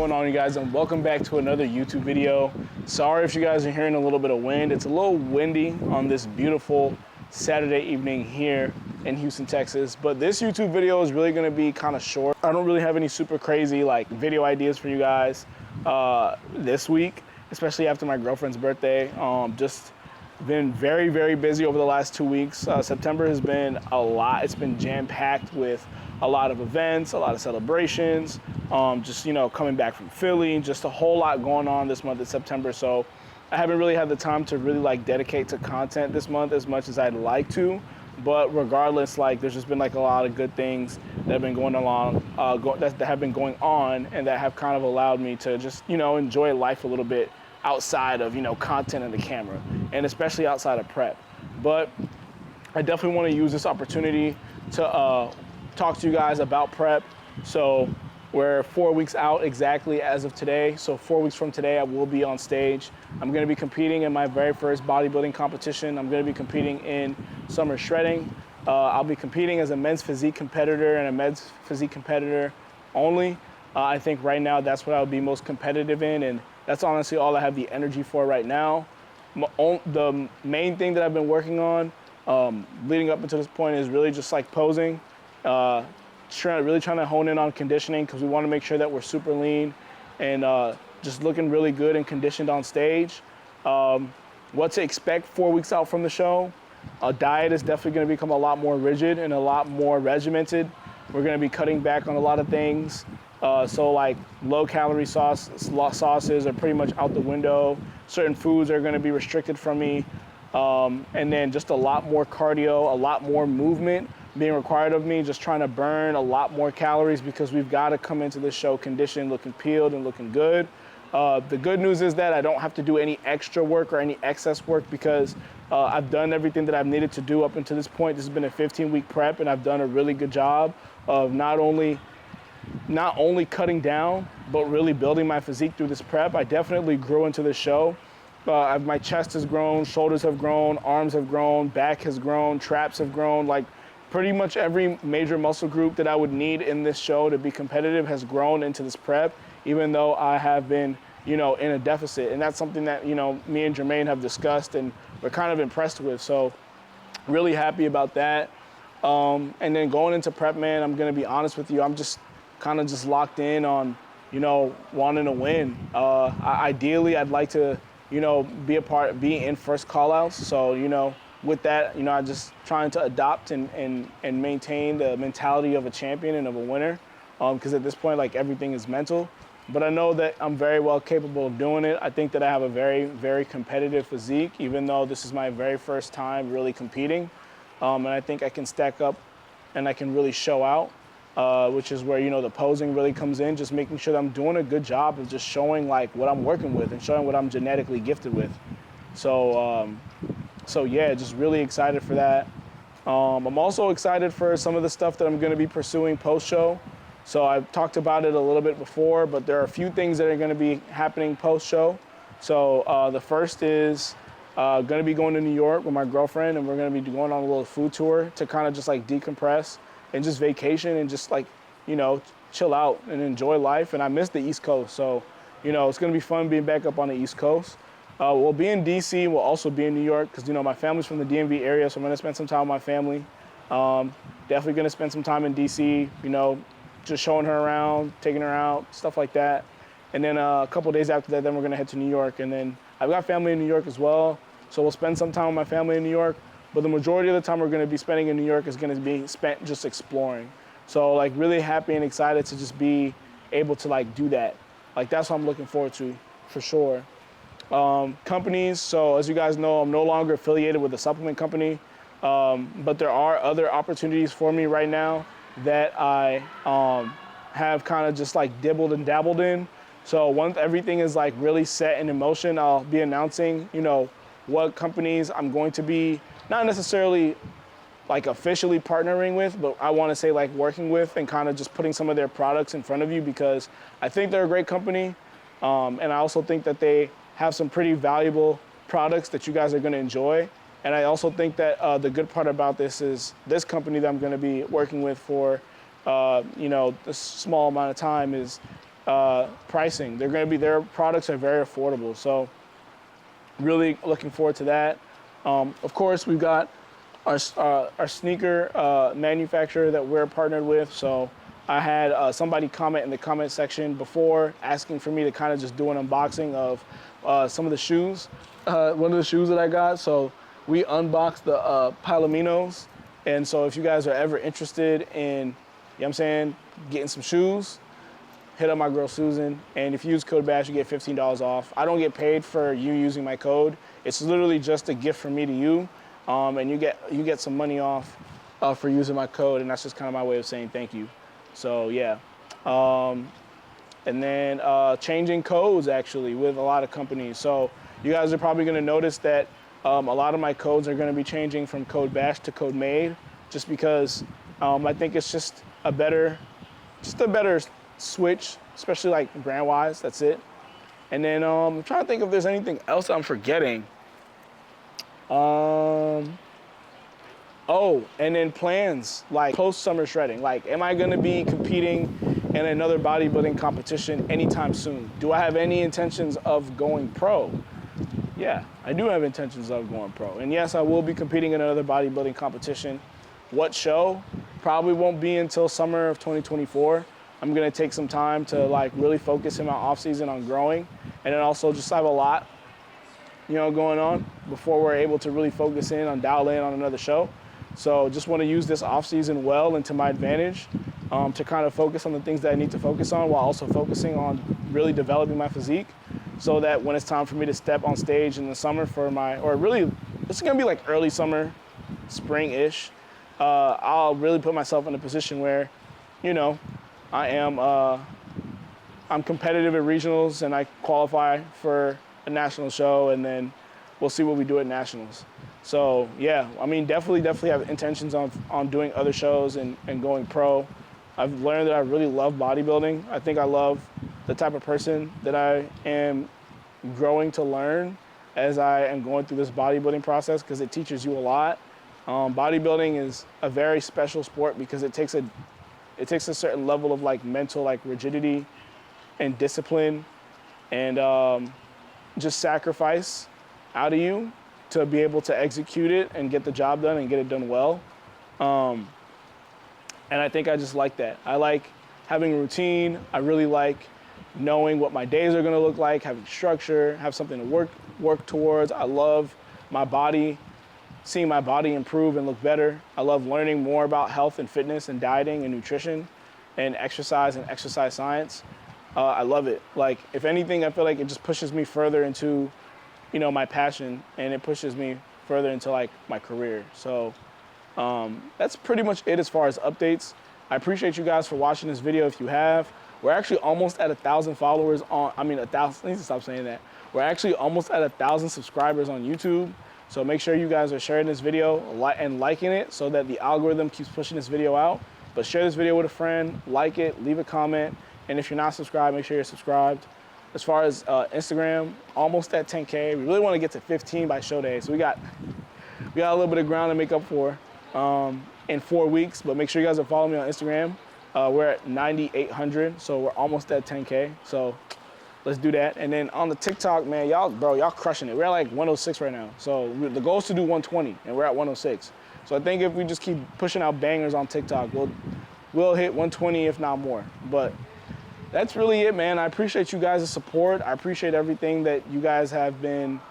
going on, you guys, and welcome back to another YouTube video. Sorry if you guys are hearing a little bit of wind. It's a little windy on this beautiful Saturday evening here in Houston, Texas, but this YouTube video is really going to be kind of short. I don't really have any super crazy like video ideas for you guys this week, especially after my girlfriend's birthday. Just been very busy over the last 2 weeks. September has been a lot. It's been jam-packed with a lot of events, a lot of celebrations, just, you know, coming back from Philly, just a whole lot going on this month of September. So I haven't really had the time to really like dedicate to content this month as much as I'd like to. But regardless, like there's just been like a lot of good things that have been going along, that have been going on, and that have kind of allowed me to just, you know, enjoy life a little bit outside of, you know, content and the camera, and especially outside of prep. But I definitely want to use this opportunity to talk to you guys about prep. So we're 4 weeks out exactly as of today. So 4 weeks from today, I will be on stage. I'm going to be competing in my very first bodybuilding competition. I'm going to be competing in summer shredding. I'll be competing as a men's physique competitor and a men's physique competitor only. I think right now that's what I would be most competitive in, and that's honestly all I have the energy for right now. The main thing that I've been working on leading up until this point is really just like posing, really trying to hone in on conditioning, because we want to make sure that we're super lean and just looking really good and conditioned on stage. What to expect 4 weeks out from the show. Diet is definitely going to become a lot more rigid and a lot more regimented. We're going to be cutting back on a lot of things. So like low calorie sauces are pretty much out the window. Certain foods are going to be restricted from me. And then just a lot more cardio, a lot more movement being required of me, just trying to burn a lot more calories, because we've got to come into this show conditioned, looking peeled and looking good. The good news is that I don't have to do any extra work or any excess work, because I've done everything that I've needed to do up until this point. This has been a 15-week prep, and I've done a really good job of not only cutting down, but really building my physique through this prep. I definitely grew into the show. My chest has grown, shoulders have grown, arms have grown, back has grown, traps have grown. Like pretty much every major muscle group that I would need in this show to be competitive has grown into this prep, even though I have been, you know, in a deficit. And that's something that, you know, me and Jermaine have discussed and we're kind of impressed with. So really happy about that. And then going into prep, man, I'm going to be honest with you. I'm just kind of just locked in on, you know, wanting to win. Ideally, I'd like to, you know, be in first callouts. So, you know, with that, you know, I'm just trying to adopt and maintain the mentality of a champion and of a winner. Because at this point, like everything is mental. But I know that I'm very well capable of doing it. I think that I have a very competitive physique, even though this is my very first time really competing. And I think I can stack up and I can really show out. Which is where, you know, the posing really comes in, just making sure that I'm doing a good job of just showing like what I'm working with and showing what I'm genetically gifted with. So, so yeah, just really excited for that. I'm also excited for some of the stuff that I'm going to be pursuing post-show. So I've talked about it a little bit before, but there are a few things that are going to be happening post-show. So the first is going to be going to New York with my girlfriend, and we're going to be going on a little food tour to kind of just like decompress and just vacation and just like, you know, chill out and enjoy life. And I miss the East Coast. So, you know, it's going to be fun being back up on the East Coast. We'll be in DC. We'll also be in New York because, you know, my family's from the DMV area. So I'm going to spend some time with my family. Definitely going to spend some time in DC, you know, just showing her around, taking her out, stuff like that. And then a couple of days after that, then we're going to head to New York. And then I've got family in New York as well. So we'll spend some time with my family in New York. But the majority of the time we're going to be spending in New York is going to be spent just exploring. So like really happy and excited to just be able to like do that. Like that's what I'm looking forward to for sure. Companies, so as you guys know, I'm no longer affiliated with a supplement company, but there are other opportunities for me right now that I have kind of just like dibbled and dabbled in. So once everything is like really set and in motion, I'll be announcing, you know, what companies I'm going to be not necessarily like officially partnering with, but I want to say like working with and kind of just putting some of their products in front of you, because I think they're a great company. And I also think that they have some pretty valuable products that you guys are going to enjoy. And I also think that the good part about this is this company that I'm going to be working with for, you know, a small amount of time is pricing. Their products are very affordable. So really looking forward to that. Of course, we've got our sneaker manufacturer that we're partnered with. So I had somebody comment in the comment section before asking for me to kind of just do an unboxing of some of the shoes. One of the shoes that I got. So we unboxed the Palominos. And so if you guys are ever interested in, you know what I'm saying, getting some shoes, hit up my girl Susan, and if you use code BASH, you get $15 off. I don't get paid for you using my code. It's literally just a gift from me to you, and you get some money off for using my code, and that's just kind of my way of saying thank you. So yeah, and then changing codes actually with a lot of companies. So you guys are probably going to notice that a lot of my codes are going to be changing from code BASH to code MADE, just because I think it's just a better switch, especially like brand wise. That's it. And then I'm trying to think if there's anything else I'm forgetting. Oh, and then plans like post summer shredding. Like, am I gonna be competing in another bodybuilding competition anytime soon? Do I have any intentions of going pro? Yeah, I do have intentions of going pro. And yes, I will be competing in another bodybuilding competition. What show? Probably won't be until summer of 2024. I'm gonna take some time to like really focus in my off season on growing, and then also just have a lot, going on before we're able to really focus in on dial in on another show. So just want to use this off season well and to my advantage, to kind of focus on the things that I need to focus on while also focusing on really developing my physique, so that when it's time for me to step on stage in the summer it's gonna be like early summer, spring-ish, I'll really put myself in a position where, I'm competitive at regionals and I qualify for a national show, and then we'll see what we do at nationals. So yeah, I mean, definitely have intentions on doing other shows and going pro. I've learned that I really love bodybuilding. I think I love the type of person that I am growing to learn as I am going through this bodybuilding process, because it teaches you a lot. Bodybuilding is a very special sport because it takes a certain level of like mental like rigidity and discipline and just sacrifice out of you to be able to execute it and get the job done and get it done well. And I think I just like that. I like having a routine. I really like knowing what my days are gonna look like, having structure, have something to work towards. I love my body, seeing my body improve and look better. I love learning more about health and fitness and dieting and nutrition and exercise science. I love it. Like, if anything, I feel like it just pushes me further into, my passion, and it pushes me further into like my career. So that's pretty much it as far as updates. I appreciate you guys for watching this video. If you have, we're actually almost at 1,000 followers I need to stop saying that. We're actually almost at 1,000 subscribers on YouTube. So make sure you guys are sharing this video and liking it so that the algorithm keeps pushing this video out. But share this video with a friend, like it, leave a comment. And if you're not subscribed, make sure you're subscribed. As far as Instagram, almost at 10K. We really want to get to 15 by show day. So we got a little bit of ground to make up for in 4 weeks. But make sure you guys are following me on Instagram. We're at 9,800, so we're almost at 10K. So let's do that. And then on the TikTok, man, y'all crushing it. We're at like 106 right now. So the goal is to do 120, and we're at 106. So I think if we just keep pushing out bangers on TikTok, we'll hit 120, if not more. But that's really it, man. I appreciate you guys' support. I appreciate everything that you guys have done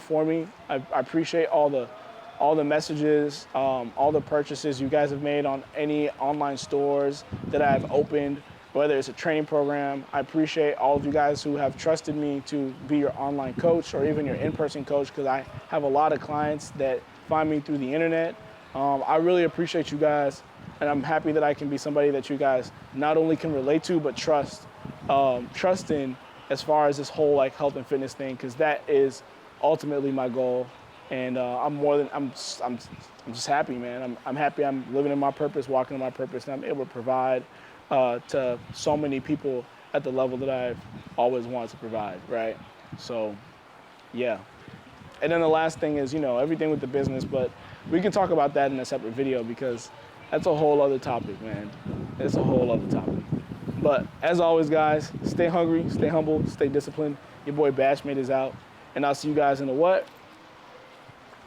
for me. I appreciate all the messages, all the purchases you guys have made on any online stores that I've opened, whether it's a training program. I appreciate all of you guys who have trusted me to be your online coach or even your in-person coach, because I have a lot of clients that find me through the internet. I really appreciate you guys, and I'm happy that I can be somebody that you guys not only can relate to, but trust in as far as this whole like health and fitness thing, because that is ultimately my goal. And I'm just happy, man. I'm happy I'm living in my purpose, walking in my purpose, and I'm able to provide to so many people at the level that I've always wanted to provide, right? So, yeah. And then the last thing is, everything with the business, but we can talk about that in a separate video because that's a whole other topic, man. It's a whole other topic. But as always, guys, stay hungry, stay humble, stay disciplined. Your boy Bashmate is out. And I'll see you guys in the what?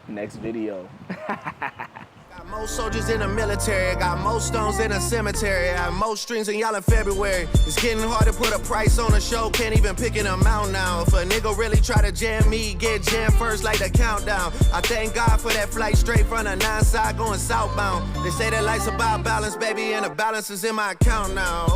Next video. Got most soldiers in the military, got most stones in the cemetery, I have most strings in y'all in February. It's getting hard to put a price on a show, can't even pick an amount now. If a nigga really try to jam me, get jammed first like the countdown. I thank God for that flight straight from the 9 side going southbound. They say that life's about balance, baby, and the balance is in my account now.